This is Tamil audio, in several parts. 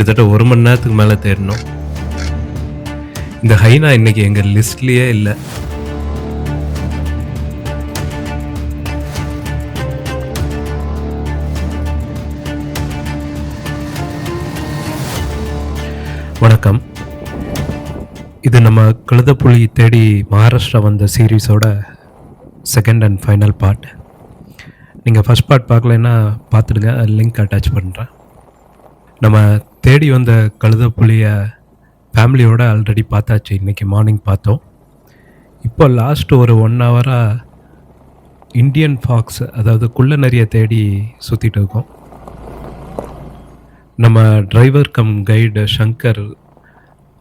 கிட்டத்தட்ட 1 மணி நேரத்துக்கு மேல தேடினோம். இந்த ஹைனா இன்னைக்கு எங்க லிஸ்ட்லயே இல்ல. வணக்கம். இது நம்ம கழுதைப்புலி தேடி மகாராஷ்டிரா வந்த சீரீஸோட செகண்ட் அண்ட் ஃபைனல் பார்ட். நீங்கள் ஃபர்ஸ்ட் பார்ட் பார்க்கலைன்னா பார்த்துடுங்க, லிங்க் அட்டாச் பண்ணுறேன். நம்ம தேடி வந்த கழுதைப்புலியை ஃபேமிலியோட ஆல்ரெடி பார்த்தாச்சு. இன்றைக்கி மார்னிங் பார்த்தோம். இப்போ லாஸ்ட் ஒரு 1 ஹவராக இந்தியன் ஃபாக்ஸ், அதாவது குள்ள நரியை தேடி சுற்றிட்டு இருக்கோம். நம்ம டிரைவர் கம் கைடு சங்கர்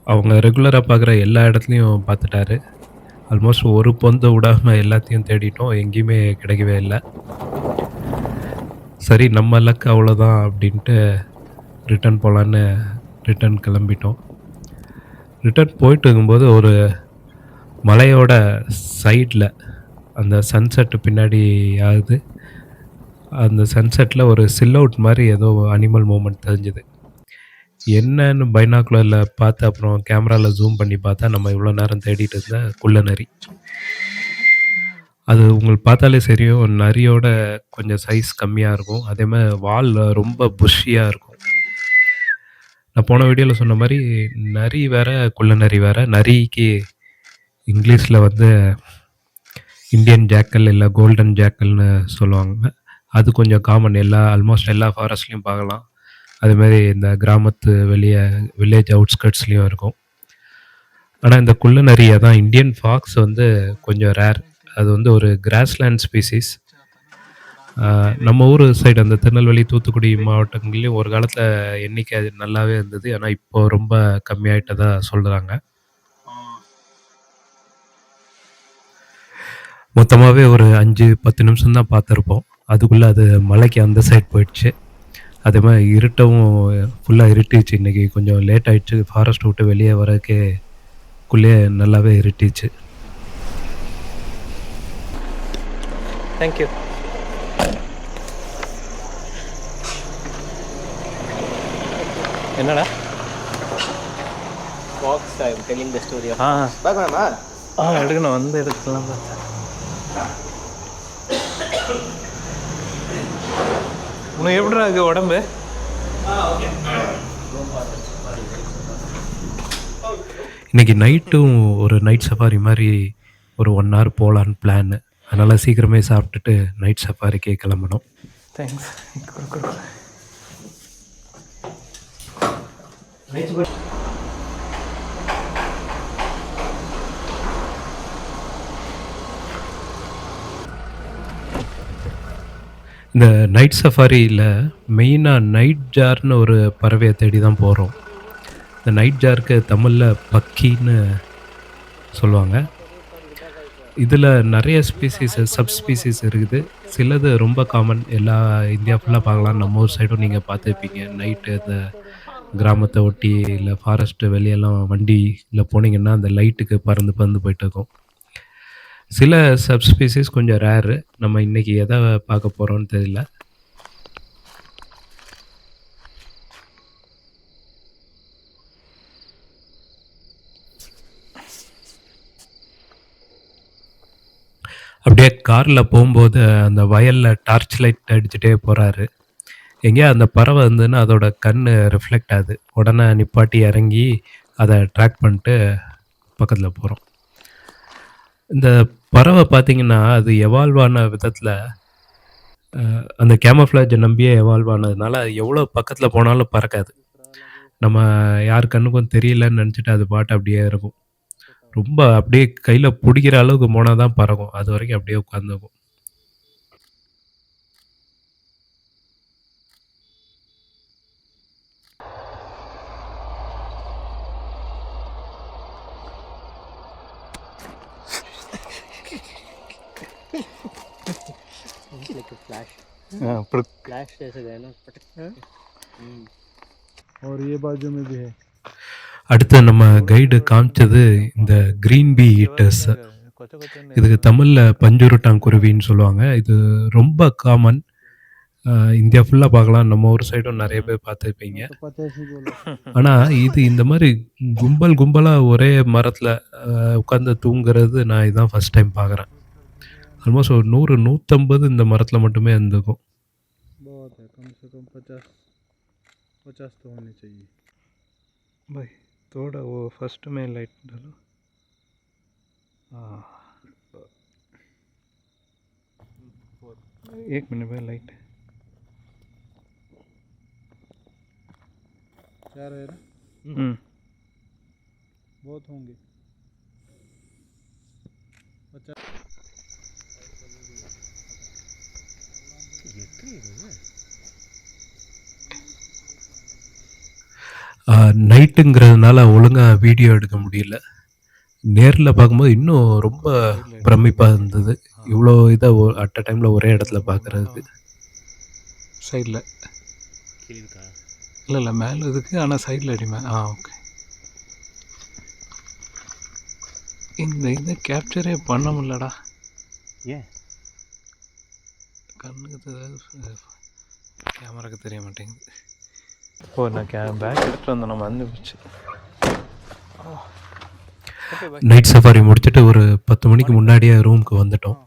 அவங்க ரெகுலராக பார்க்குற எல்லா இடத்துலையும் பார்த்துட்டாரு. ஆல்மோஸ்ட் ஒரு பொந்த விடாமல் எல்லாத்தையும் தேடிட்டோம், எங்கேயுமே கிடைக்கவே இல்லை. சரி, நம்ம லக் அவ்வளோதான் அப்படின்ட்டு ரிட்டர்ன் போகலான்னு ரிட்டர்ன் கிளம்பிட்டோம். ரிட்டர்ன் போயிட்டு இருக்கும்போது ஒரு மலையோட சைடில் அந்த சன்செட்டு பின்னாடி ஆகுது. அந்த சன்செட்டில் ஒரு சில் அவுட் மாதிரி ஏதோ அனிமல் மூமெண்ட் தெரிஞ்சுது. என்னன்னு பைனாக்குலரில் பார்த்து அப்புறம் கேமராவில் ஜூம் பண்ணி பார்த்தா நம்ம இவ்வளோ நேரம் தேடிட்டு இருந்த குள்ள நரி. அது உங்களுக்கு பார்த்தாலே தெரியும், நரியோட கொஞ்சம் சைஸ் கம்மியாக இருக்கும். அதே மாதிரி வால் ரொம்ப புஷ்ஷியாக இருக்கும். நான் போன வீடியோவில் சொன்ன மாதிரி நரி வேறு குள்ள நரி வேறு. நரிக்கு இங்கிலீஷில் வந்து இந்தியன் ஜாக்கல் இல்லை கோல்டன் ஜாக்கல்னு சொல்லுவாங்க. அது கொஞ்சம் காமன், ஆல்மோஸ்ட் எல்லா ஃபாரஸ்ட்லேயும் பார்க்கலாம். அதுமாரி இந்த கிராமத்து வில்லேஜ் அவுட்ஸ்கட்ஸ்லேயும் இருக்கும். ஆனால் இந்த குள்ள நரியை தான் இந்தியன் ஃபாக்ஸ் வந்து கொஞ்சம் ரேர். அது வந்து ஒரு கிராஸ்லேண்ட் ஸ்பீசிஸ். நம்ம ஊர் சைடு அந்த திருநெல்வேலி தூத்துக்குடி மாவட்டங்கள்லேயும் ஒரு காலத்தில் எண்ணிக்கை அது நல்லாவே இருந்தது. ஆனால் இப்போ ரொம்ப கம்மியாயிட்டதா சொல்கிறாங்க. மொத்தமாகவே ஒரு 5-10 நிமிஷம் தான் பார்த்துருப்போம். அதுக்குள்ளே அது மலைக்கு அந்த சைட் போயிடுச்சு. அதே மாதிரி இருட்டவும் ஃபுல்லாக இருட்டிச்சு. இன்றைக்கி கொஞ்சம் லேட் ஆகிடுச்சு. ஃபாரஸ்ட் விட்டு வெளியே வரக்கே குள்ளே நல்லாவே இருட்டிச்சு. தேங்க்யூ. என்னடா fox I am telling the story of பார்க்கலாமா? எடுக்கணும், வந்து எடுக்கலாம் பார்த்தேன். உனக்கு எப்படிடா இருக்கு உடம்பு? இன்றைக்கி நைட்டும் ஒரு நைட் சஃபாரி மாதிரி ஒரு 1 hour போகலான்னு பிளான். அதனால் சீக்கிரமே சாப்பிட்டுட்டு நைட் சஃபாரிக்கே கிளம்பணும். தேங்க்ஸ். இந்த நைட் சஃபாரியில் மெயினாக நைட் ஜார்னு ஒரு பறவையை தேடி தான் போகிறோம். இந்த நைட் ஜாருக்கு தமிழில் பக்கின்னு சொல்லுவாங்க. இதில் நிறைய ஸ்பீசிஸ், சப்ஸ்பீசிஸ் இருக்குது. சிலது ரொம்ப காமன், எல்லா இந்தியா ஃபுல்லாக பார்க்கலாம். நம்ம ஊர் சைடும் நீங்கள் பார்த்துருப்பீங்க. நைட்டு இந்த கிராமத்தை ஒட்டி இல்லை ஃபாரஸ்ட்டு வெளியெல்லாம் வண்டியில் போனீங்கன்னா அந்த லைட்டுக்கு பறந்து போயிட்டு இருக்கும். சில சப்ஸ்பீசிஸ் கொஞ்சம் ரேரு. நம்ம இன்றைக்கி எதை பார்க்க போகிறோன்னு தெரியல. அப்படியே காரில் போகும்போது அந்த வயலில் டார்ச் லைட் அடிச்சுட்டே போகிறாரு. எங்கேயா அந்த பறவை இருந்ததுன்னா அதோட கண் ரிஃப்ளெக்ட் ஆகுது. உடனே நிப்பாட்டி இறங்கி அதை ட்ராக் பண்ணிட்டு பக்கத்தில் போகிறோம். இந்த பறவை பார்த்திங்கன்னா அது எவால்வ் ஆன விதத்தில் அந்த கேமஃப்ளாஜை நம்பியே எவால்வ் ஆனதுனால எவ்வளோ பக்கத்தில் போனாலும் பறக்காது. நம்ம யார் கண்ணுக்கும் தெரியலன்னு நினச்சிட்டு அது பாட்டு அப்படியே இருக்கும். ரொம்ப அப்படியே கையில் பிடிக்கிற அளவுக்கு போனால் தான் பறக்கும். அது வரைக்கும் அப்படியே உட்காந்துக்கும். like a flash. फ्लैश जैसे गए ना और ये बाजू में भी है. அடுத்து நம்ம கைடு காமிச்சது இந்த கிரீன் பீ ஈட்டர்ஸ். இதுக்கு தமிழில் பஞ்சுருட்டாங்குருவின்னு சொல்லுவாங்க. இது ரொம்ப காமன். இந்தியா ஃபுல்லா பார்க்கலாம். நம்ம ஊர் சைடும் நெறைய பேர் பார்த்துருப்பீங்க. तो 85 ही बोलो। ஆனா, இது இந்த மாரி கும்பல் கும்பலா ஒரே மரத்தில உட்காந்து தூங்குறது நான் இதான் ஃபர்ஸ்ட் டைம் பார்க்குறேன். ஆல்மோஸ்ட் ஒரு 100, 150 இந்த மரத்தில மட்டுமே இருந்துக்கும். बहुत है, कम से कम 50 तो होने चाहिए भाई। थोड़ा वो फर्स्ट में लाइट डालो। हाँ, 1 मिनट भाई, लाइट क्या रहे ना। बहुत होंगे 50। நைட்டுங்கிறதுனால ஒழுங்கா வீடியோ எடுக்க முடியல. நேர்ல பார்க்கும்போது இன்னும் ரொம்ப பிரமிப்பா இருந்தது. இவ்வளோ இத அட் அ டைம்ல ஒரே இடத்துல பார்க்குறதுக்கு. சைடில் இல்லை இல்லை, மேலே இதுக்கு, ஆனால் சைடில் அடிமே. ஓகே. இந்த இதை கேப்சரே பண்ண முடியலடா. ஏன்? கண்ணுக்கு கேமராக்கு தெரிய மாட்டேங்குது. ஓ, நான் பேக் எடுத்துகிட்டு வந்தேன், நம்ம வந்து போச்சு. நைட் சஃபாரி முடிச்சுட்டு ஒரு 10 மணிக்கு முன்னாடியே ரூமுக்கு வந்துட்டோம்.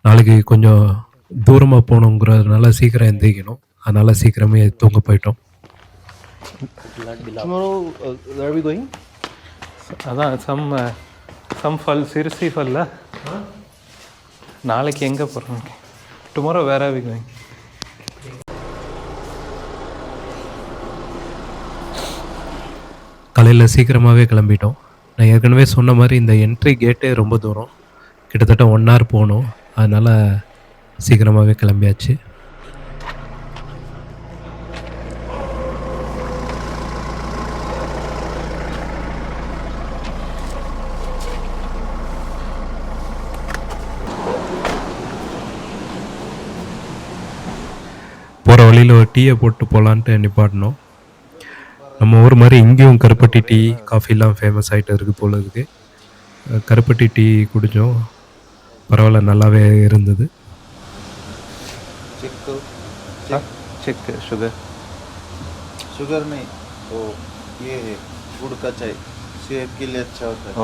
நாளைக்கு கொஞ்சம் தூரமா போகணுங்கிறதுனால சீக்கிரம் எந்திரிக்கணும். அதனால சீக்கிரமே தூங்க போயிட்டோம். Tomorrow, where are we going? அதான் சம் ஃபால், சிறுசி ஃபால்ல. நாளைக்கு எங்கே போகிறோம்? Tomorrow where are we going? காலையில் சீக்கிரமாகவே கிளம்பிட்டோம். நான் ஏற்கனவே சொன்ன மாதிரி இந்த என்ட்ரி கேட்டே ரொம்ப தூரம், கிட்டத்தட்ட 1 hour போகணும். அதனால் சீக்கிரமாகவே கிளம்பியாச்சு. போகிற வழியில் ஒரு டீயை போட்டு போகலான்ட்டு நிப்பாட்டினோம். நம்ம ஊர் மாதிரி இங்கேயும் கருப்பட்டி டீ, காஃபிலாம் ஃபேமஸ் ஆகிட்டு இருக்குது போல இருக்குது. கருப்பட்டி டீ குடித்தோம். பரவாயில்ல, நல்லாவே இருந்தது. चेक शुगर शुगर नहीं, तो ये गुड़ का चाय सेहत के लिए अच्छा होता है।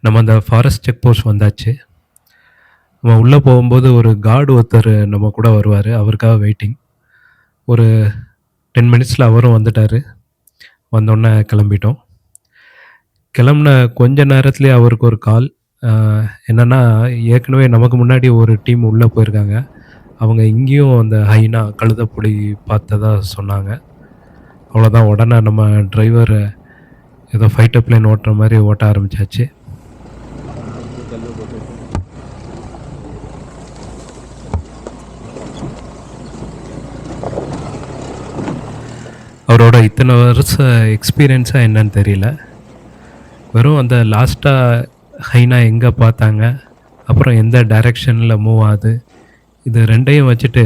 நம்ம அந்த ஃபாரஸ்ட் செக் போஸ்ட் வந்தாச்சு. நம்ம உள்ளே போகும்போது ஒரு கார்டு ஒருத்தர் நம்ம கூட வருவார். அவருக்காக வெயிட்டிங். ஒரு 10 minutesல அவரும் வந்துட்டார். வந்தோடனே கிளம்பிட்டோம். கிளம்புன கொஞ்ச நேரத்துலேயே அவருக்கு ஒரு கால். என்னென்னா, ஏற்கனவே நமக்கு முன்னாடி ஒரு டீம் உள்ளே போயிருக்காங்க. அவங்க இங்கேயும் அந்த ஹைனா கழுதைப்புலி பார்த்ததா சொன்னாங்க. அவ்வளோதான், உடனே நம்ம டிரைவர் ஏதோ ஃபைட்டர் பிளேன் ஓட்டுற மாதிரி ஓட்ட ஆரம்பித்தாச்சு. அவரோட இத்தனை வருஷ எக்ஸ்பீரியன்ஸாக என்னன்னு தெரியல. வெறும் அந்த லாஸ்ட்டாக ஹைனா எங்கே பார்த்தாங்க, அப்புறம் எந்த டைரெக்ஷனில் மூவ் ஆகுது, இது ரெண்டையும் வச்சுட்டு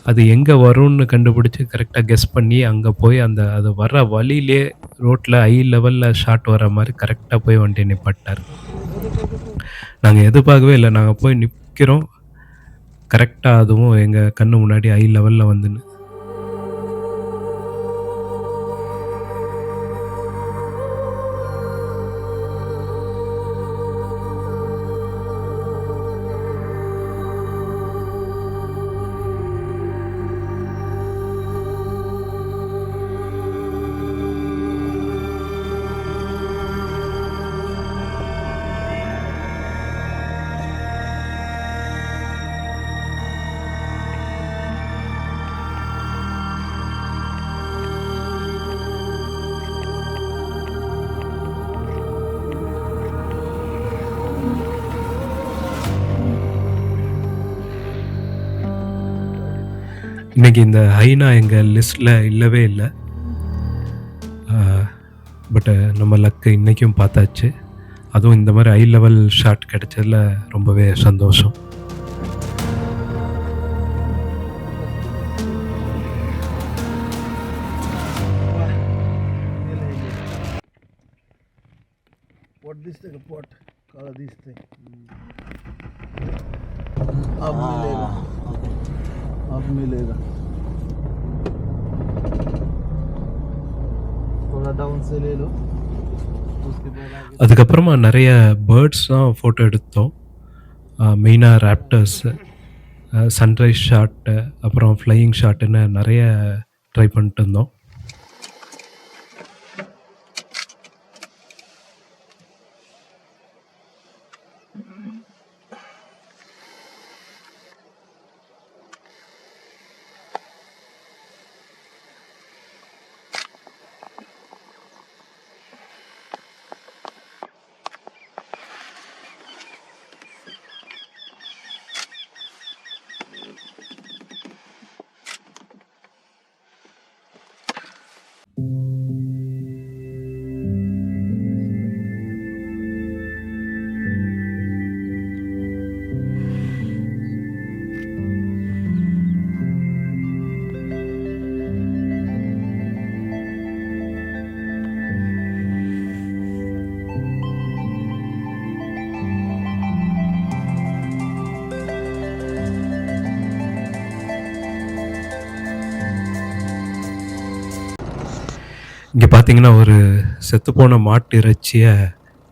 அது எங்கே வரும்னு கண்டுபிடிச்சி கரெக்டாக கெஸ் பண்ணி அங்கே போய் அது வர்ற வழியிலே ரோட்டில் ஹை லெவலில் ஷாட் வர மாதிரி கரெக்டாக போய் வண்டி நிப்பாட்டார். நாங்கள் எதிர்பார்க்கவே இல்லை. நாங்கள் போய் நிற்கிறோம், கரெக்டாக அதுவும் எங்கள் கண்ணு முன்னாடி ஹை லெவலில் வந்துன்னு. இன்றைக்கி இந்த ஹைனா எங்கள் லிஸ்ட்டில் இல்லவே இல்லை. பட்டு நம்ம லக்கு இன்றைக்கும் பார்த்தாச்சு. அதுவும் இந்த மாதிரி ஹை லெவல் ஷாட் கிடைச்சதில் ரொம்பவே சந்தோஷம். दिसते का पोट काला दिसते अब मिलेगा अब मिलेगा थोड़ा डाउन से ले लो उसके बाद आगे அதுக்கப்புறமா நிறைய பேர்ட்ஸ் தான் ஃபோட்டோ எடுத்தோம். மெயினாக ராப்டர்ஸு, சன்ரைஸ் ஷாட்டு, அப்புறம் ஃப்ளையிங் ஷாட்டுன்னு நிறைய ட்ரை பண்ணிட்டு இருந்தோம். இங்கே பார்த்தீங்கன்னா ஒரு செத்துப்போன மாட்டு இறைச்சியை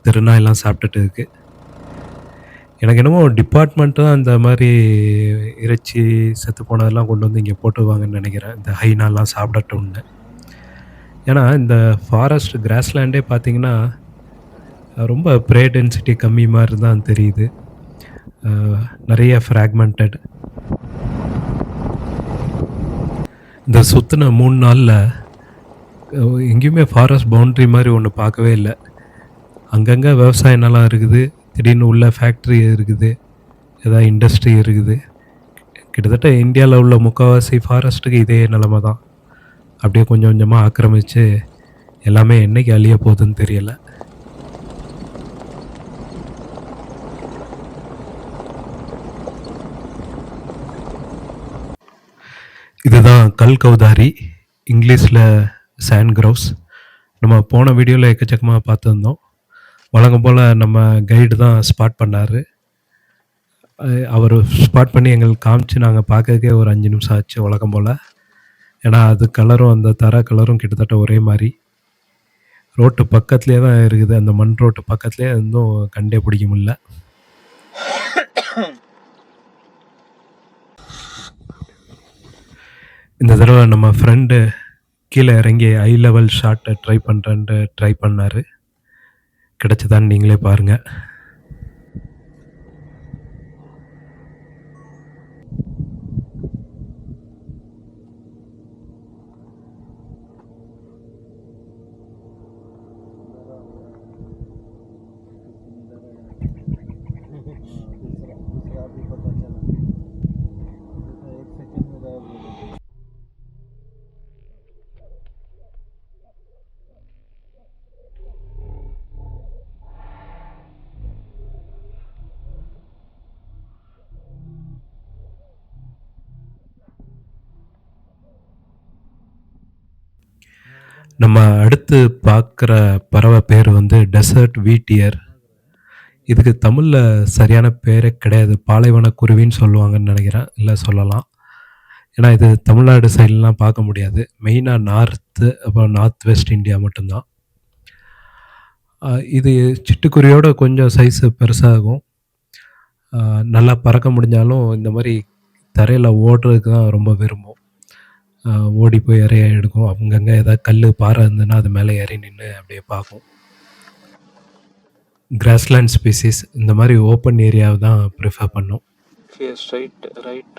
திருநாயெல்லாம் சாப்பிட்டுட்டு இருக்கு. எனக்கு என்னமோ டிபார்ட்மெண்ட் தான் இந்த மாதிரி இறைச்சி செத்துப்போனதெல்லாம் கொண்டு வந்து இங்கே போட்டுவாங்கன்னு நினைக்கிறேன், இந்த ஹைனாலாம் சாப்பிடட்டும்னு. ஏன்னா இந்த ஃபாரஸ்ட் கிராஸ்லேண்டே பார்த்தீங்கன்னா ரொம்ப ப்ரே டென்சிட்டி கம்மி மாதிரி தான் தெரியுது. நிறைய ஃப்ராக்மெண்டட். இந்த சுற்றின 3 நாளில் எங்கேயுமே ஃபாரஸ்ட் பவுண்ட்ரி மாதிரி ஒன்று பார்க்கவே இல்லை. அங்கங்கே விவசாய நிலம் இருக்குது, திடீர்னு உள்ள ஃபேக்ட்ரி இருக்குது, ஏதாவது இண்டஸ்ட்ரி இருக்குது. கிட்டத்தட்ட இந்தியாவில் உள்ள முக்கால்வாசி ஃபாரஸ்ட்டுக்கு இதே நிலமை தான். அப்படியே கொஞ்சம் கொஞ்சமாக ஆக்கிரமித்து எல்லாமே என்றைக்கு அழிய போகுதுன்னு தெரியலை. இதுதான் கல்கௌதாரி, இங்கிலீஷில் சாண்ட் கிரவுஸ். நம்ம போன வீடியோவில் எக்கச்சக்கமாக பார்த்துருந்தோம். வழக்கம் போல் நம்ம கைடு தான் ஸ்பாட் பண்ணார். அவர் ஸ்பாட் பண்ணி எங்களுக்கு காமிச்சு நாங்கள் பார்க்கறதுக்கே ஒரு 5 நிமிஷம் ஆச்சு வழக்கம் போல். ஏன்னா அது கலரும் அந்த தர கலரும் கிட்டத்தட்ட ஒரே மாதிரி. ரோட்டு பக்கத்துலேயே தான் இருக்குது, அந்த மண் ரோட்டு பக்கத்துலேயே இருந்தும் கண்டே பிடிக்க முடியல. இந்த தடவை நம்ம ஃப்ரெண்டு கீழே இறங்கி ஹை லெவல் ஷாட்டை ட்ரை பண்ணார். கிடச்சதான்னு நீங்களே பாருங்கள். நம்ம அடுத்து பார்க்குற பறவை பேர் வந்து டெசர்ட் வீட்டியர். இதுக்கு தமிழில் சரியான பேரே கிடையாது, பாலைவன குருவின்னு சொல்லுவாங்கன்னு நினைக்கிறேன், இல்லை சொல்லலாம். ஏன்னா இது தமிழ்நாடு சைட்லாம் பார்க்க முடியாது. மெயினாக நார்த்து, அப்புறம் நார்த் வெஸ்ட் இந்தியா மட்டும்தான். இது சிட்டுக்குருவியோட கொஞ்சம் சைஸு பெருசாகும். நல்லா பறக்க முடிஞ்சாலும் இந்த மாதிரி தரையில் ஓடுறதுக்கு தான் ரொம்ப விரும்பும். ஓடி போய் இறைய எடுக்கும். அங்கங்கே ஏதாவது கல் பாறை இருந்ததுன்னா அது மேலே ஏறி நின்று அப்படியே பார்க்கும். கிராஸ்லேண்ட் ஸ்பீசிஸ் இந்த மாதிரி ஓப்பன் ஏரியாவை தான் ப்ரிஃபர் பண்ணும். स्ट्राइट राइट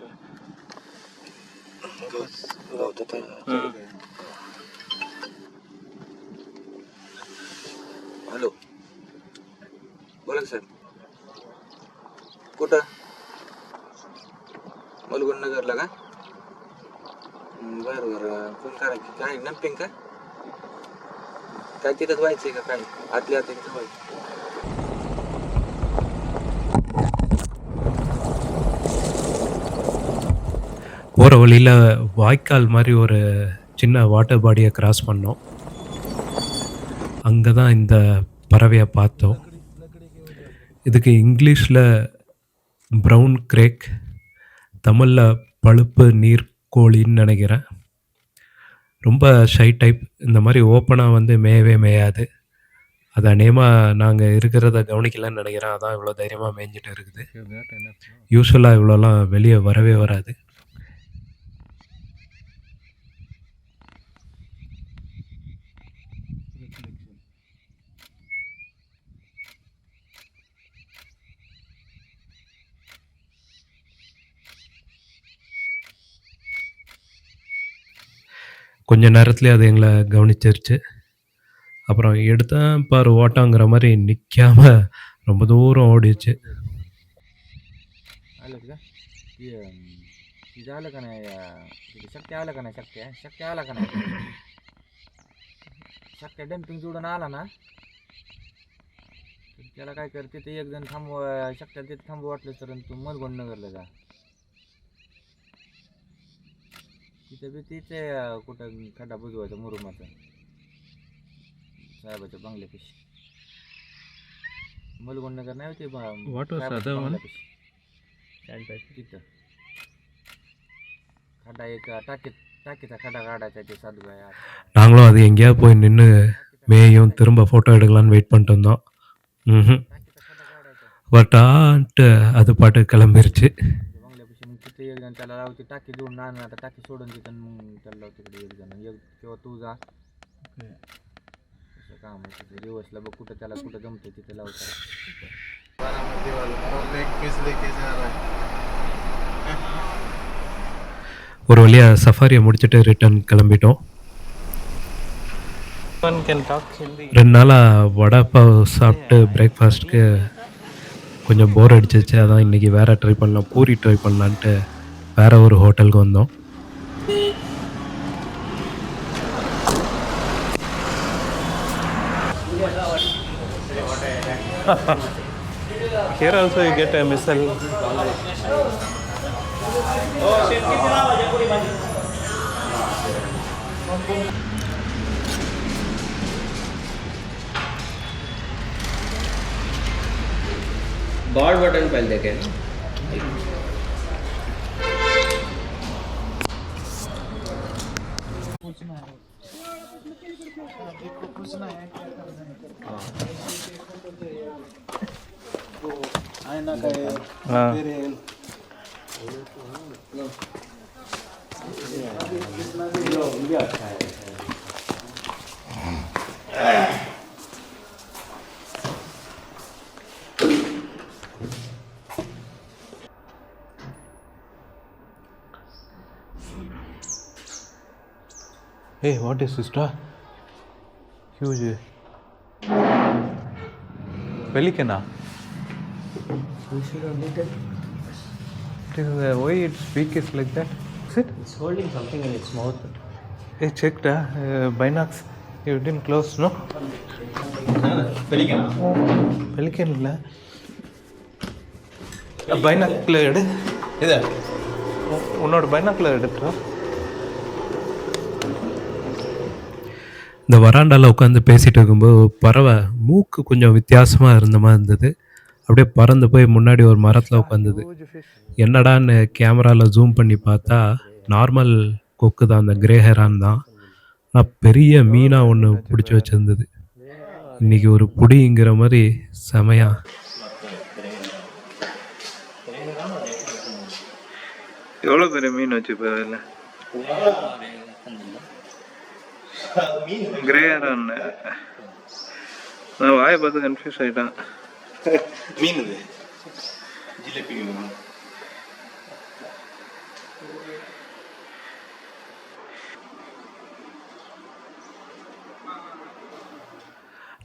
हॅलो बोला सर, कुठं मलगुण नगरला का? बरं बरं, फोन करा की. काय नंपिंग का काय तिथंच व्हायचंय का? काय आतल्या आत तिथं व्हायचं? போகிற வழியில் வாய்க்கால் மாதிரி ஒரு சின்ன வாட்டர் பாடியை கிராஸ் பண்ணோம். அங்கே தான் இந்த பறவையை பார்த்தோம். இதுக்கு இங்கிலீஷில் ப்ரௌன் கிரேக், தமிழில் பழுப்பு நீர்க்கோழின்னு நினைக்கிறேன். ரொம்ப ஷை டைப். இந்த மாதிரி ஓப்பனாக வந்து மேயவே மேயாது. அது அநேகமாக நாங்கள் இருக்கிறத கவனிக்கலன்னு நினைக்கிறேன். அதான் இவ்வளோ தைரியமாக மேய்ஞ்சிட்டு இருக்குது. யூஸ்வலாக இவ்வளோலாம் வெளியே வரவே வராது. கொஞ்ச நேரத்துலேயே அது எங்களை கவனிச்சிருச்சு. அப்புறம் எடுத்தேன் பாரு ஓட்டாங்கிற மாதிரி நிற்காம ரொம்ப தூரம் ஓடிச்சு. आलं का ते तिथं आलं का नाही तिथे शक्य आलं का नाही शक्य आला का नाही शक्य डम्पिंग जोडून आला ना तर त्याला काय कर तिथे एक जण थांबव शक्य तिथे थांबव वाटलं तर तू मलगोंड नगरला जा तिथे बी तिथे कुठं खड्डा बुजवायचा मुरुमाचा साहेबाच्या बंगल्यापाशी मलगोंड नगर नाही होते What was the other one? तिथं खड्डा एक टाकीचा खड्डा काढायचा ते साधू काय நாங்களும் அது எங்கேயாவது போய் நின்று மேயும் திரும்ப ஃபோட்டோ எடுக்கலான்னு வெயிட் பண்ணிட்டு இருந்தோம். टाकीचा खड्डा काढायचा பட்டான்ட்டு அது பாட்டு கிளம்பிருச்சு. बंगल्यापाशी मग तिथे एक जण त्याला लावते टाकी जोडून आणून आता टाकी सोडून तिथं मग त्याला लावते तिकडे एक जण एक किंवा तू जा असं काम आहे तिथे दिवसला बघ कुठं त्याला कुठं जमते तिथे लावतात बारामती वाला और लेग पीस लेके जा रहा है. ஒரு வழியாக சஃபாரியை முடிச்சுட்டு ரிட்டர்ன் கிளம்பிட்டோம். One can talk Hindi. 2 நாளாக வடை பாவ் சாப்பிட்டு பிரேக்ஃபாஸ்ட்டுக்கு கொஞ்சம் போர் அடிச்சிச்சு. அதான் இன்றைக்கி வேறு ட்ரை பண்ணலாம், பூரி ட்ரை பண்ணலான்ட்டு வேறு ஒரு ஹோட்டலுக்கு வந்தோம். Here also you get a missile. God button पहले देखे ना हाँ. Hey, what is this dog? Huge. Pelican. Why its beak is like that? Is it? it's holding something in its mouth Hey, checked binocs. You didn't close, no? Pelican இல்ல. பைனாக்குலர் எடு. इधर உன்னோட பைனாக்குலர் எடுத்துறா. இந்த வராண்டாவில் உட்காந்து பேசிகிட்டு இருக்கும்போது பறவை மூக்கு கொஞ்சம் வித்தியாசமாக இருந்த மாதிரி இருந்தது. அப்படியே பறந்து போய் முன்னாடி ஒரு மரத்தில் உட்காந்துது. என்னடான்னு கேமராவில் ஜூம் பண்ணி பார்த்தா நார்மல் கொக்கு தான், அந்த கிரே ஹெரான் தான். ஆனால் பெரிய மீனாக ஒன்று பிடிச்சி வச்சுருந்தது. இன்றைக்கி ஒரு புடிங்கிற மாதிரி செமையா. எவ்வளோ பெரிய மீன் வச்சு போதில்ல கிரேயரான். நான் வாயை பார்த்து கன்ஃபியூஸ் ஆகிட்டான். மீன் இது ஜிலேபி மீன்.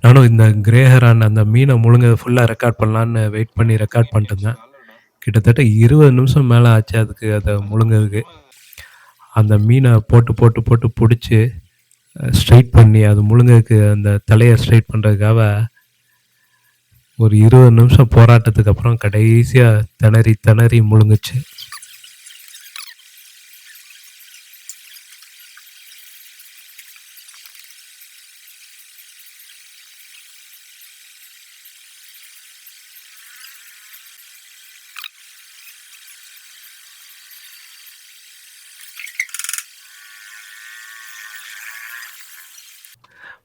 நானும் இந்த கிரே ஹெரான் அந்த மீனை முழுங்க ஃபுல்லாக ரெக்கார்ட் பண்ணலான்னு வெயிட் பண்ணி ரெக்கார்ட் பண்ணிட்டு இருந்தேன். கிட்டத்தட்ட 20 நிமிஷம் மேலே ஆச்சு அதுக்கு அதை முழுங்கிறதுக்கு. அந்த மீனை போட்டு போட்டு போட்டு பிடிச்சி ஸ்ட்ரைட் பண்ணி அது முழுங்கிறதுக்கு அந்த தலையை ஸ்ட்ரைட் பண்ணுறதுக்காக ஒரு 20 நிமிஷம் போராட்டத்துக்கு அப்புறம் கடைசியாக திணறி திணறி முழுங்குச்சு.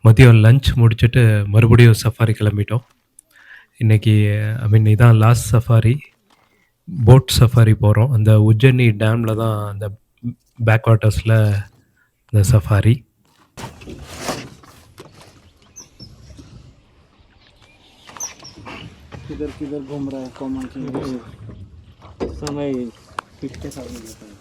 மதியம் லஞ்ச் முடிச்சுட்டு மறுபடியும் சஃபாரி கிளம்பிட்டோம். இன்றைக்கி இதான் லாஸ்ட் சஃபாரி. போட் சஃபாரி போகிறோம். அந்த உஜ்ஜயினி டேமில் தான் அந்த பேக் வாட்டர்ஸில் இந்த சஃபாரி. किधर किधर घूम रहा है कॉमन की समय किसके साथ में जाता है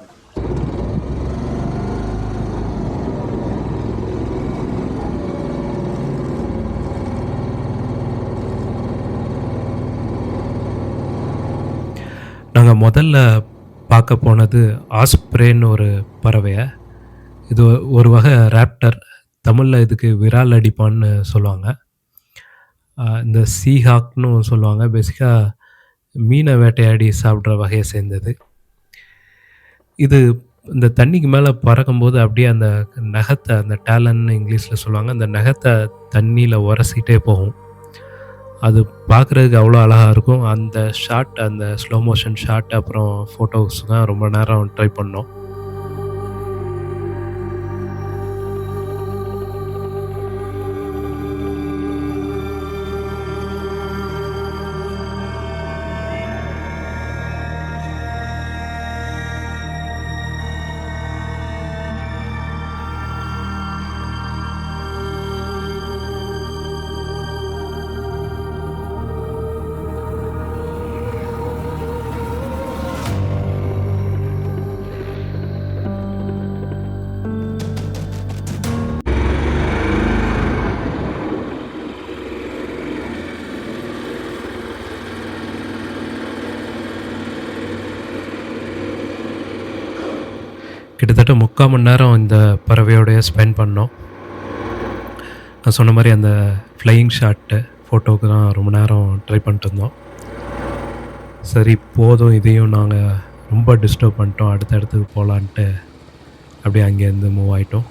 நாங்கள் முதல்ல பார்க்க போனது ஆஸ்ப்ரேன்னு ஒரு பறவையை. இது ஒரு வகை ராப்டர். தமிழில் இதுக்கு விரால் அடிப்பான்னு சொல்லுவாங்க. இந்த சீஹாக்னு சொல்லுவாங்க. பேசிக்காக மீனை வேட்டையாடி சாப்பிட்ற வகையை சேர்ந்தது. இது இந்த தண்ணிக்கு மேலே பறக்கும்போது அப்படியே அந்த நகத்தை, அந்த டேலன்னு இங்கிலீஷில் சொல்லுவாங்க, அந்த நகத்தை தண்ணியில் உரசிட்டே போகும். அது பார்க்குறதுக்கு அவ்வளோ அழகாக இருக்கும். அந்த ஷாட், அந்த ஸ்லோ மோஷன் ஷாட், அப்புறம் ஃபோட்டோஸ் தான் ரொம்ப நேரம் ட்ரை பண்ணோம். கிட்டத்தட்ட 3/4 மணி நேரம் இந்த பறவையோடைய ஸ்பெண்ட் பண்ணோம். நான் சொன்ன மாதிரி அந்த ஃப்ளையிங் ஷாட்டு ஃபோட்டோவுக்கு தான் ரொம்ப நேரம் ட்ரை பண்ணிட்டு இருந்தோம். சரி போதும், இதையும் நாங்கள் ரொம்ப டிஸ்டர்ப் பண்ணிட்டோம், அடுத்த இடத்துக்கு போகலான்ட்டு அப்படியே அங்கேருந்து மூவ் ஆகிட்டோம்.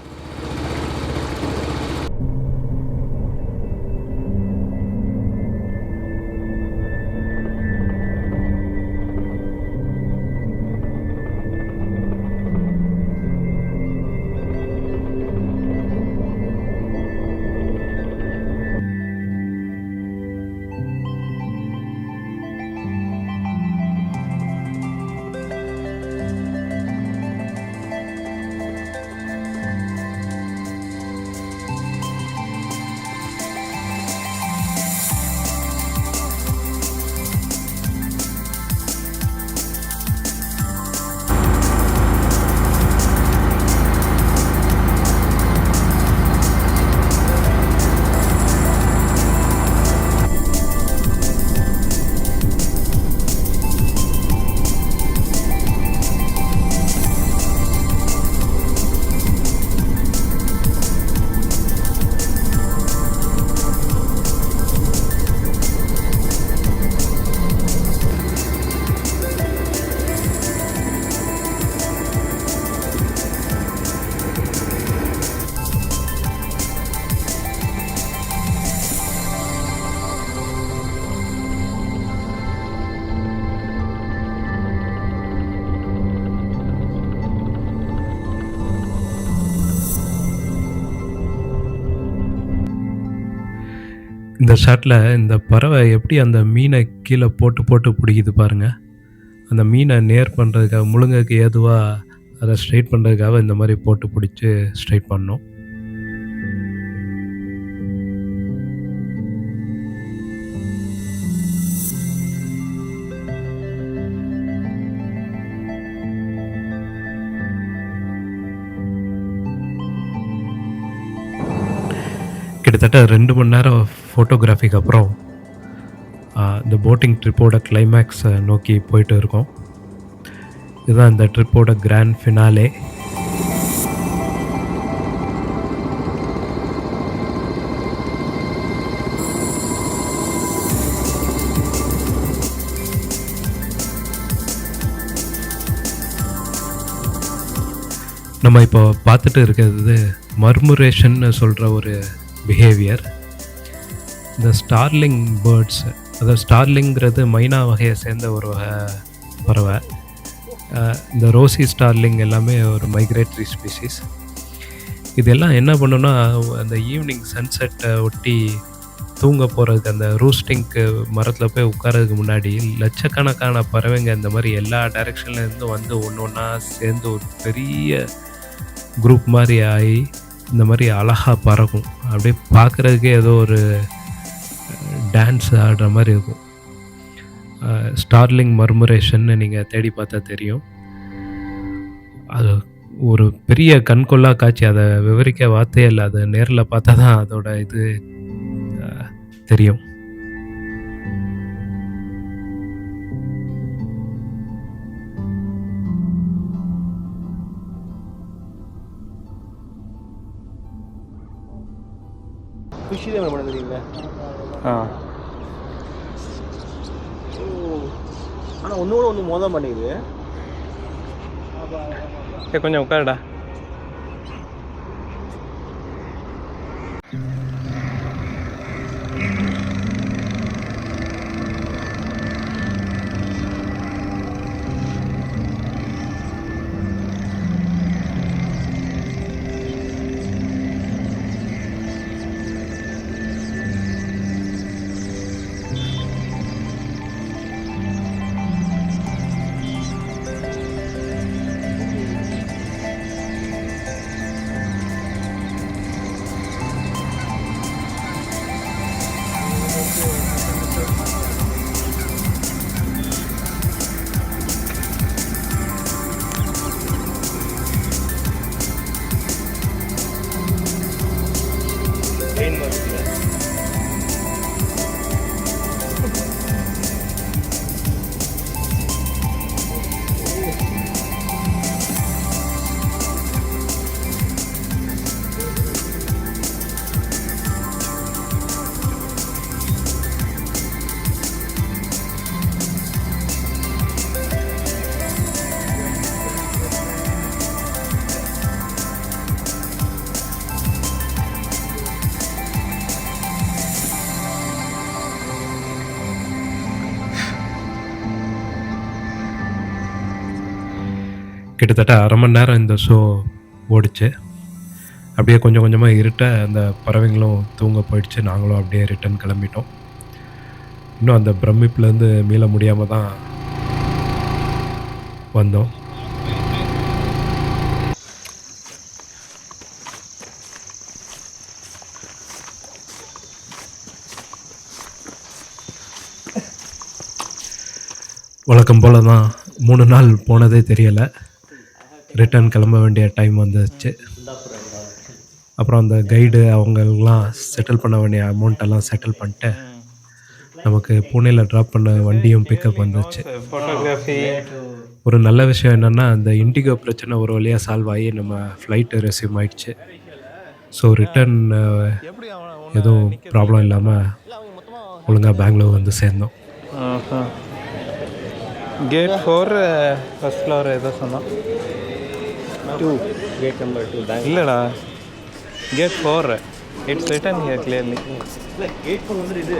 இந்த ஷாட்டில் இந்த பறவை எப்படி அந்த மீனை கீழே போட்டு போட்டு பிடிக்குது பாருங்கள். அந்த மீனை நேர் பண்ணுறதுக்காக, முழுங்கைக்கு ஏதுவாக அதை ஸ்ட்ரைட் பண்ணுறதுக்காக இந்த மாதிரி போட்டு பிடிச்சி ஸ்ட்ரைட் பண்ணோம். கிட்டத்தட்ட 2 மணி நேரம் ஃபோட்டோகிராஃபிக்கு அப்புறம் இந்த போட்டிங் ட்ரிப்போட கிளைமேக்ஸை நோக்கி போயிட்டு இருக்கோம். இதுதான் இந்த ட்ரிப்போட கிராண்ட் ஃபினாலே. நம்ம இப்போ பார்த்துட்டு இருக்கிறது மர்முரேஷன்னு சொல்கிற ஒரு பிஹேவியர். இந்த ஸ்டார்லிங் பேர்ட்ஸ், அதாவது ஸ்டார்லிங்கிறது மைனா வகையை சேர்ந்த ஒரு வகை பறவை. இந்த ரோசி ஸ்டார்லிங் எல்லாமே ஒரு மைக்ரேட்டரி ஸ்பீஷீஸ். இதெல்லாம் என்ன பண்ணுன்னா, அந்த ஈவினிங் சன்செட்டை ஒட்டி தூங்க போகிறதுக்கு அந்த ரூஸ்டிங்க்கு மரத்தில் போய் உட்காரதுக்கு முன்னாடி லட்சக்கணக்கான பறவைங்க இந்த மாதிரி எல்லா டைரெக்ஷன்லேருந்தும் வந்து ஒன்று ஒன்றா சேர்ந்து ஒரு பெரிய குரூப் மாதிரி ஆகி இந்த மாதிரி அழகாக பறக்கும். அப்படியே பார்க்குறதுக்கே ஏதோ ஒரு டான்ஸ் ஆடுற மாதிரி இருக்கும். ஸ்டார்லிங் மர்முரேஷன்னு நீங்கள் தேடி பார்த்தா தெரியும். அது ஒரு பெரிய கண்கொள்ளா காட்சி. அதை விவரிக்க வார்த்தையே இல்லை. அதை நேரில் பார்த்தா தான் அதோட இது தெரியும். ಖುಷಿ ಇದೆ ಮಾಡಿದ್ರಿ ಇಲ್ಲ ಹಾಂ ஆனால் ஒன்று கூட ஒன்று மோத மாட்டேங்குது. கொஞ்சம் உட்காருடா. கிட்டத்தட்ட அரை மணி நேரம் இந்த ஷோ ஓடிச்சு. அப்படியே கொஞ்சம் கொஞ்சமாக இருட்ட அந்த பறவைங்களும் தூங்க போயிடுச்சு. நாங்களும் அப்படியே ரிட்டன் கிளம்பிட்டோம். இன்னும் அந்த பிரமிப்புலேருந்து மீள முடியாமல் தான் வந்தோம். வழக்கம் போல் தான் 3 நாள் போனதே தெரியலை. ரிட்டர்ன் கிளம்ப வேண்டிய டைம் வந்துச்சு. அப்புறம் அந்த கைடு அவங்கெல்லாம் செட்டில் பண்ண வேண்டிய அமௌண்ட்டெல்லாம் செட்டில் பண்ணிட்டு நமக்கு பூனேயில் ட்ராப் பண்ண வண்டியும் பிக்கப் வந்துச்சு. ஃபோட்டோகிராஃபி. ஒரு நல்ல விஷயம் என்னென்னா, அந்த இண்டிகோ பிரச்சனை ஒரு வழியாக சால்வ் ஆகி நம்ம ஃப்ளைட்டு ரெஸ்யூம் ஆகிடுச்சு. ஸோ ரிட்டர்ன் எதுவும் ப்ராப்ளம் இல்லாமல் ஒழுங்காக பெங்களூர் வந்து சேர்ந்தோம். கேட் 4 ஃபர்ஸ்ட் ஃப்ளோர் ஏதோ சொன்னோம். 2 கேட் நம்பர் 2 பேங்க் இல்லைடா, gate 4 it's written here clearly. இல்லை கேட் 4 வந்து இது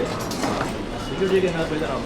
செக்யூரிட்டி என்ன போய் தான்